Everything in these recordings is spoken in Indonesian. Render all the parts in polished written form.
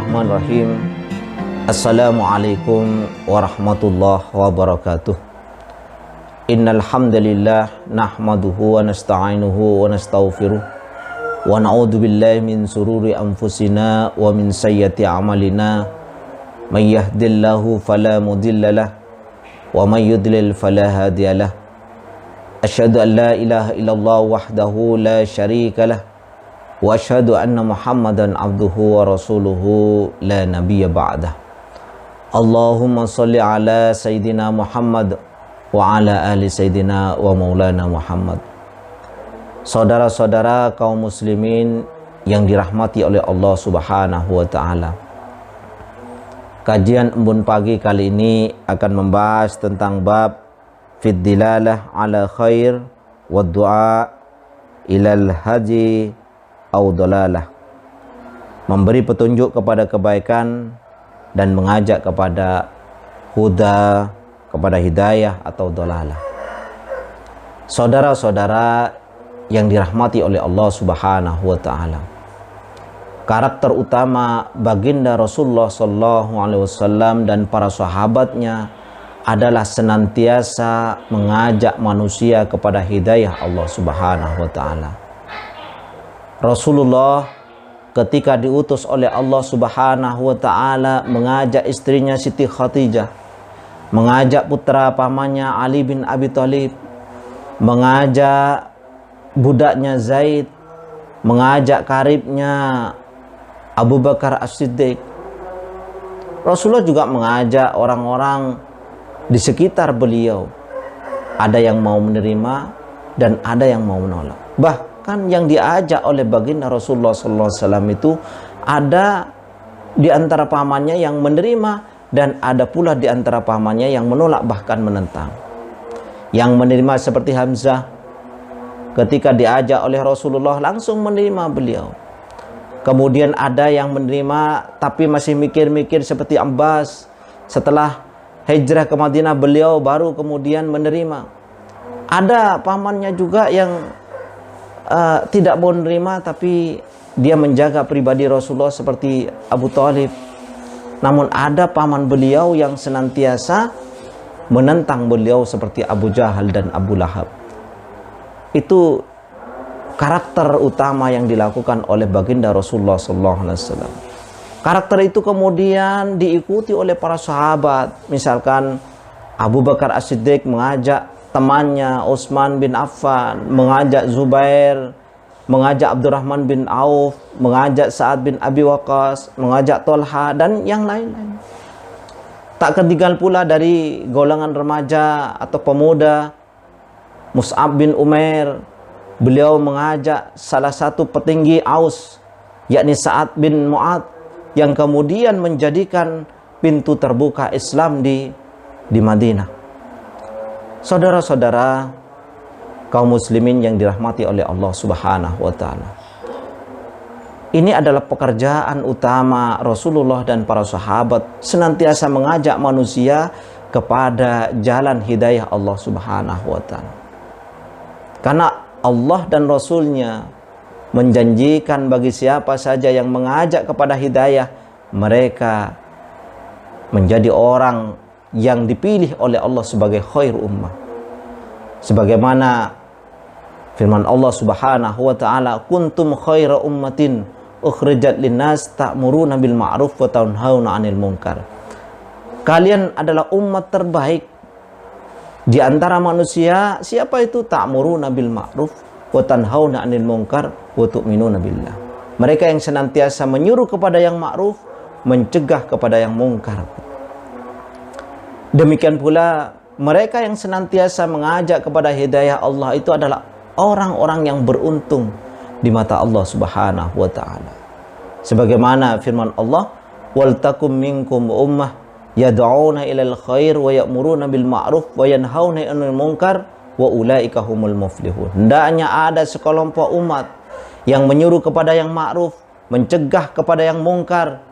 Bismillahirrahmanirrahim. Assalamualaikum warahmatullahi wabarakatuh. Innal hamdalillah nahmaduhu wa nasta'inuhu wa nastaghfiruh wa na'udzu billahi min sururi anfusina wa min sayyiati a'malina. May yahdihillahu fala mudhillalah wa may yudlil fala hadiyalah. Asyhadu an la ilaha illallah wahdahu la syarikalah wa asyhadu anna Muhammadan abduhu wa rasuluhu la nabiyya ba'dah. Allahumma sholli ala sayyidina Muhammad wa ala ali sayyidina wa maulana Muhammad. Saudara-saudara kaum muslimin yang dirahmati oleh Allah Subhanahu wa taala. Kajian Embun Pagi kali ini akan membahas tentang bab fid dilalah ala khair wa du'a ilal haji au dalalah, memberi petunjuk kepada kebaikan dan mengajak kepada huda, kepada hidayah atau dalalah. Saudara-saudara yang dirahmati oleh Allah Subhanahu wa taala, karakter utama baginda Rasulullah sallallahu alaihi wasallam dan para sahabatnya adalah senantiasa mengajak manusia kepada hidayah Allah Subhanahu wa taala. Rasulullah ketika diutus oleh Allah Subhanahu wa taala mengajak istrinya Siti Khadijah, mengajak putra pamannya Ali bin Abi Thalib, mengajak budaknya Zaid, mengajak karibnya Abu Bakar As-Siddiq. Rasulullah juga mengajak orang-orang di sekitar beliau. Ada yang mau menerima dan ada yang mau menolak. Bahkan yang diajak oleh baginda Rasulullah SAW itu ada di antara pamannya yang menerima dan ada pula di antara pamannya yang menolak bahkan menentang. Yang menerima seperti Hamzah, ketika diajak oleh Rasulullah langsung menerima beliau. Kemudian ada yang menerima tapi masih mikir-mikir seperti Abbas. Setelah hijrah ke Madinah beliau baru kemudian menerima. Ada pamannya juga yang tidak mau menerima tapi dia menjaga pribadi Rasulullah seperti Abu Thalib. Namun ada paman beliau yang senantiasa menentang beliau seperti Abu Jahal dan Abu Lahab. Itu karakter utama yang dilakukan oleh baginda Rasulullah SAW. Karakter itu kemudian diikuti oleh para sahabat. Misalkan Abu Bakar As-Siddiq mengajak temannya Utsman bin Affan, mengajak Zubair, mengajak Abdurrahman bin Auf, mengajak Sa'ad bin Abi Waqqas, mengajak Thalha dan yang lain-lain. Tak ketinggal pula dari golongan remaja atau pemuda Mus'ab bin Umair. Beliau mengajak salah satu petinggi Aus, yakni Sa'ad bin Mu'ad, yang kemudian menjadikan pintu terbuka Islam di Madinah. Saudara-saudara kaum muslimin yang dirahmati oleh Allah Subhanahu wa taala. Ini adalah pekerjaan utama Rasulullah dan para sahabat, senantiasa mengajak manusia kepada jalan hidayah Allah Subhanahu wa taala. Karena Allah dan Rasulnya menjanjikan bagi siapa saja yang mengajak kepada hidayah, mereka menjadi orang yang dipilih oleh Allah sebagai khair ummah. Sebagaimana firman Allah Subhanahu wa taala, kuntum khaira ummatin ukhrijat linnas ta'muruna bil ma'ruf wa tanhauna 'anil munkar. Kalian adalah umat terbaik di antara manusia. Siapa itu? Ta'muruna bil ma'ruf wa tanhauna 'anil munkar wa tu'minuna billah. Mereka yang senantiasa menyuruh kepada yang ma'ruf, mencegah kepada yang mungkar. Demikian pula mereka yang senantiasa mengajak kepada hidayah Allah itu adalah orang-orang yang beruntung di mata Allah Subhanahu wa taala. Sebagaimana firman Allah, wal takum minkum ummah yad'una ilal khair wa ya'muruna bil ma'ruf wa yanhauna 'anil munkar wa ulaika humul muflihun. Hendaknya ada sekelompok umat yang menyuruh kepada yang ma'ruf, mencegah kepada yang mungkar.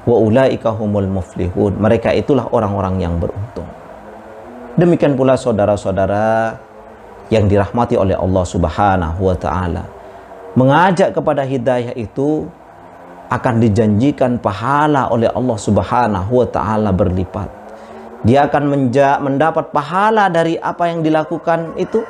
Wa ulaika humul muflihun. Mereka itulah orang-orang yang beruntung. Demikian pula saudara-saudara yang dirahmati oleh Allah Subhanahu wa taala. Mengajak kepada hidayah itu akan dijanjikan pahala oleh Allah Subhanahu wa taala berlipat. Dia akan mendapat pahala dari apa yang dilakukan itu.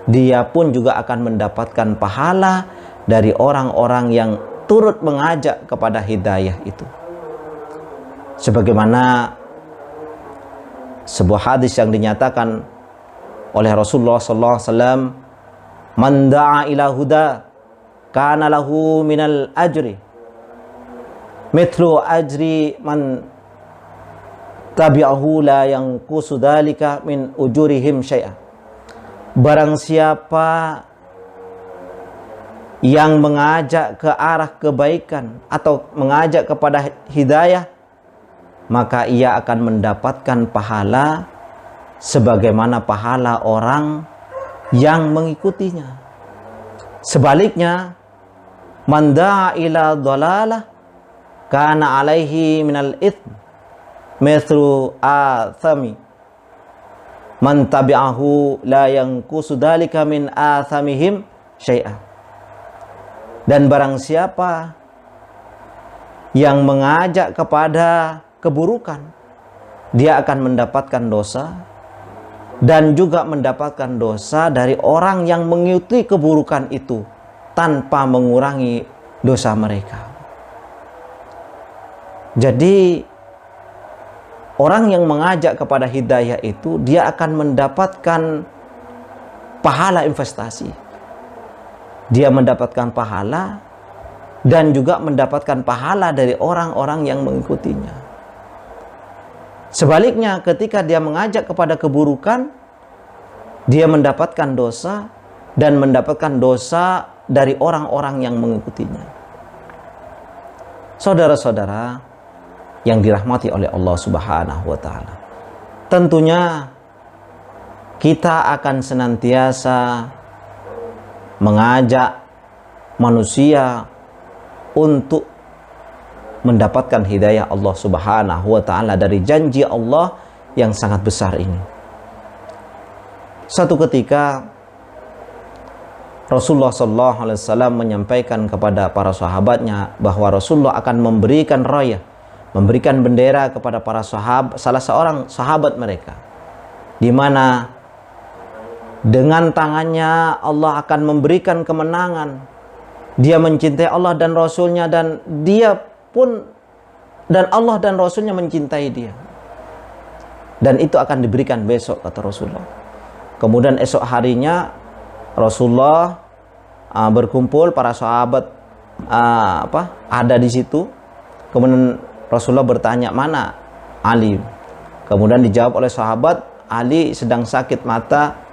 Dia pun juga akan mendapatkan pahala dari orang-orang yang turut mengajak kepada hidayah itu. Sebagaimana sebuah hadis yang dinyatakan oleh Rasulullah SAW, man da'a ila huda kana lahu minal ajri mithlu ajri man tabi'ahu la yanqusu dzalika min ujurihim syai'a. Barang siapa yang mengajak ke arah kebaikan atau mengajak kepada hidayah, maka ia akan mendapatkan pahala sebagaimana pahala orang yang mengikutinya. Sebaliknya, man da'a ila dhalalah kana alaihi minal itsm mithlu athami man tabi'ahu la yanqusu dzalika min athamihim syai'a. Dan barang siapa yang mengajak kepada keburukan, dia akan mendapatkan dosa dan juga mendapatkan dosa dari orang yang mengikuti keburukan itu tanpa mengurangi dosa mereka. Jadi orang yang mengajak kepada hidayah itu, dia akan mendapatkan pahala investasi. Dia mendapatkan pahala dan juga mendapatkan pahala dari orang-orang yang mengikutinya. Sebaliknya, ketika dia mengajak kepada keburukan, dia mendapatkan dosa dan mendapatkan dosa dari orang-orang yang mengikutinya. Saudara-saudara yang dirahmati oleh Allah Subhanahu wa taala, tentunya kita akan senantiasa mengajak manusia untuk mendapatkan hidayah Allah Subhanahu wa taala dari janji Allah yang sangat besar ini. Suatu ketika Rasulullah SAW menyampaikan kepada para sahabatnya bahwa Rasulullah akan memberikan rayah, memberikan bendera kepada para sahabat, salah seorang sahabat mereka, di mana dengan tangannya Allah akan memberikan kemenangan. Dia mencintai Allah dan Rasulnya, dan dia pun, dan Allah dan Rasulnya mencintai dia. Dan itu akan diberikan besok, kata Rasulullah. Kemudian esok harinya Rasulullah berkumpul, para sahabat ada di situ. Kemudian Rasulullah bertanya, mana Ali? Kemudian dijawab oleh sahabat, Ali sedang sakit mata.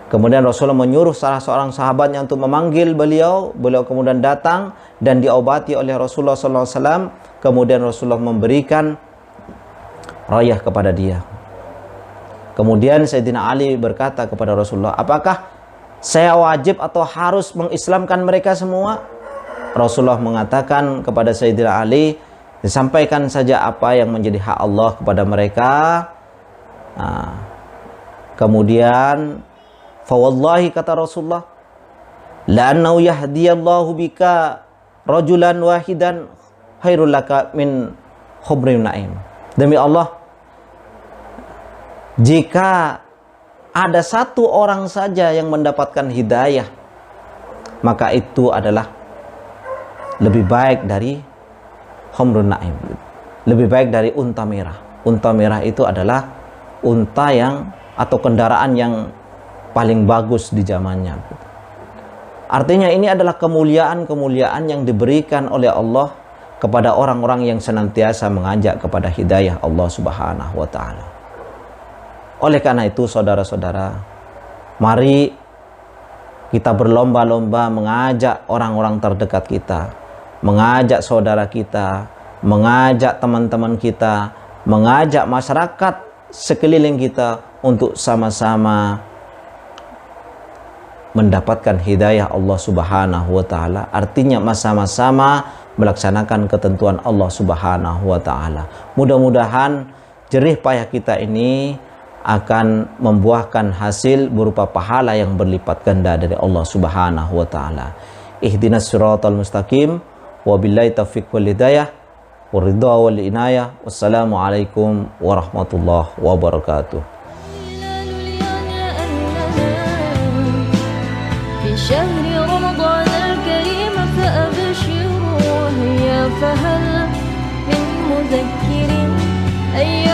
Kemudian Rasulullah menyuruh salah seorang sahabatnya untuk memanggil beliau. Beliau kemudian datang dan diobati oleh Rasulullah SAW. Kemudian Rasulullah memberikan rayah kepada dia. Kemudian Sayyidina Ali berkata kepada Rasulullah, apakah saya wajib atau harus mengislamkan mereka semua? Rasulullah mengatakan kepada Sayyidina Ali, disampaikan saja apa yang menjadi hak Allah kepada mereka. Kemudian fawallahi, kata Rasulullah, la'annahu yahdiyallahu bika rajulan wahidan khairul laka min humrin na'im. Demi Allah, jika ada satu orang saja yang mendapatkan hidayah, maka itu adalah lebih baik dari humrun na'im, lebih baik dari unta merah. Unta merah itu adalah unta yang atau kendaraan yang paling bagus di zamannya. Artinya ini adalah kemuliaan-kemuliaan yang diberikan oleh Allah kepada orang-orang yang senantiasa mengajak kepada hidayah Allah Subhanahu wa taala. Oleh karena itu, saudara-saudara, mari kita berlomba-lomba mengajak orang-orang terdekat kita, mengajak saudara kita, mengajak teman-teman kita, mengajak masyarakat sekeliling kita untuk sama-sama mendapatkan hidayah Allah Subhanahu wa taala. Artinya sama-sama melaksanakan ketentuan Allah Subhanahu wa taala. Mudah-mudahan jerih payah kita ini akan membuahkan hasil berupa pahala yang berlipat ganda dari Allah Subhanahu wa taala. Ihdinas siratal mustaqim. Wabillahi taufiq wal hidayah. Waridha wal inayah. Wassalamualaikum warahmatullahi wabarakatuh. شهر رمضان الكريم فأبشروا هيا فهل من مذكر أي